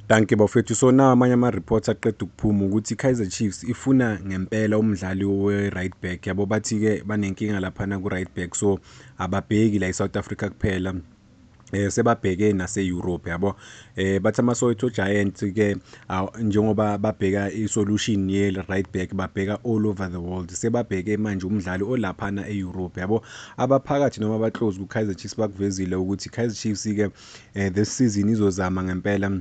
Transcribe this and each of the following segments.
Danke bafethu. So now amanye ama-reports aqeda ukuphuma ukuthi i-Kaizer Chiefs ifuna ngempela umdlali we-right back yabo, bathi-ke banenkinga laphana ku-right back, so ababheki la e-South Africa kuphela, sebabheke nase-Europe yabo. Bathi ama-Soweto Giants-ke njengoba babheka i-solution ye-right back, babheka all over the world, sebabheke manje umdlali olaphana e-Europe yabo. Abaphakathi noma abaclose ku-Kaizer Chiefs bakuvezile ukuthi i-Kaizer Chiefs-ke this season izozama ngempela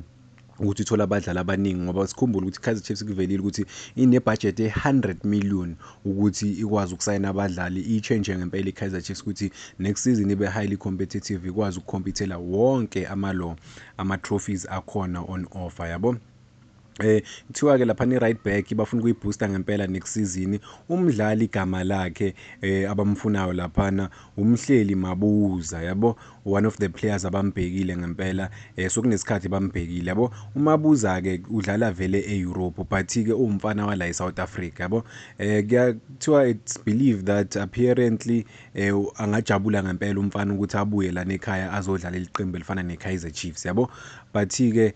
ukuthi ithola abadlali abaningi, ngoba sikhumbule ukuthi i-Kaizer Chiefs kuvelile ukuthi ine-budget ye-100 million ukuthi ikwazi ukusayina abadlali, i-change ngempela i-Kaizer Chiefs ukuthi next season ibe highly competitive, ikwazi ukukhompithela wonke ama-trophies akhona on offer yabo. Kuthiwa-ke laphana i-right back bafuna ukuyibooster ngempela next season. Umdlali igama lakhe abamfunayo laphana uMhleli Mabuza yabo, one of the players abambhekile ngempela, so kunesikhathi bambhekile yabo. UMabuza-ke udlala vele e-Europe but-ke uwumfana wala e-South Africa yabo. Kuthiwa it's believed that apparently angajabula ngempela umfana ukuthi abuye lana ekhaya azodlala iqembu elifana ne-Kaizer Chiefs yabo. But-ke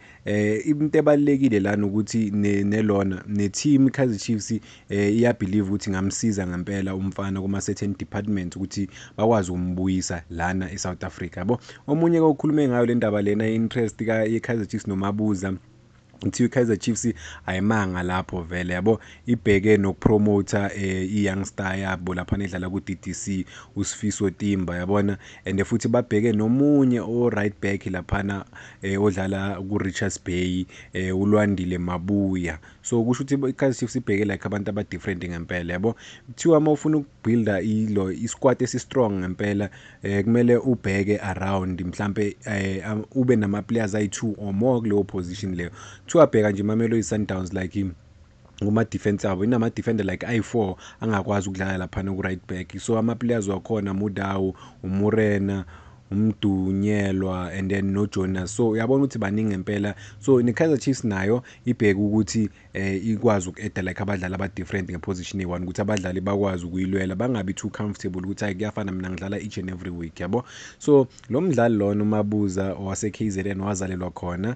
into ebalulekile lana ukuthi nelona ne-team i-Kaizer Chiefs iyabelieve ukuthi ngamsiza ngempela umfana kuma certain department ukuthi bakwazi ukumbuyisa lana eSouth Africa yabo. Omunye okhulume ngayo le ndaba lena interest ye-Kaizer Chiefs noMabuza, kuthiwa i-Kaizer Chiefs ayimanga lapho vele yabo, ibheke nokupromota i-youngster yabo lapha edlala ku-DDC uSifiso Timba yabona, and futhi babheke nomunye o-right back laphana odlala ku-Richards Bay, uLwandile Mabuya. So kusho ukuthi i-Kaizer Chiefs ibheke like abantu aba-different ngempela yabo. Kuthiwa uma ufuna ukubuilda i-squad esi-strong ngempela, kumele ubheke around mhlampe ube nama-players ayi-2 or more kuleyo position leyo. Kuthiwa bheka nje Mamelodi Sundowns like kuma-defense abo inama-defender like ayi-4 angakwazi ukudlala laphana ku-right back, so ama-players wakhona Mudau, uMurena, uMdunyelwa and then noJonas, so uyabona ukuthi baningi ngempela. So ne-Kaizer Chiefs nayo ibheke ukuthi ikwazi uku-add like abadlali aba-different ngeposition eyi-1 ukuthi abadlali bakwazi ukuyilwela, bangabi too comfortable ukuthi hayi kuyafana mina ngidlala each and every week yabo. So lo mdlali lona uMabuza wase-KZN wazalelwa khona,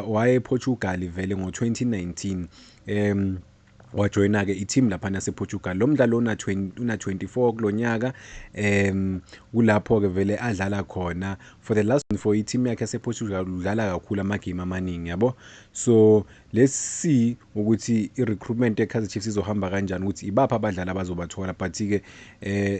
waye-Portugal vele ngo-2019, wajoyina-ke i-team laphana yasePortugal. Lo mdlali una-24 kulonyaka, kulapho-ke vele adlala khona for the last for i-team yakhe yasePortugal, udlala kakhulu amagame amaningi yabo. So let's see ukuthi i-recruitment ye-Kaizer Chiefs izohamba kanjani, ukuthi ibaphi abadlali abazobathola, but-ke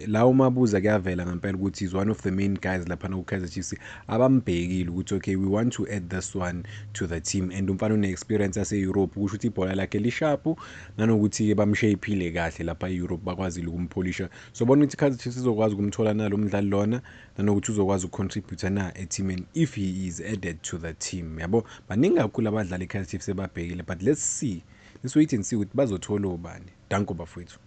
la uMabuza kuyavela ngempela ukuthi is one of the main guys laphana ku-Kaizer Chiefs abambhekile ukuthi okay, we want to add this one to the team, and umfana une-experience yase-Europe, kusho ukuthi ibhola lakhe lishapu, nanokuthi bamshapeile kahle lapha e-Europe, bakwazile ukumpolisha. So bona ukuthi i-Kaizer Chiefs izokwazi ukumthola nalo mdlali lona, nanokuthi uzokwazi ukucontribute na e-teamini if he is added to the team yabo. Baningi kakhulu abadlali i-Kaizer Chiefs ebabhekile, but let's wait and see ukuthi bazothola obani. Danko bafowethu.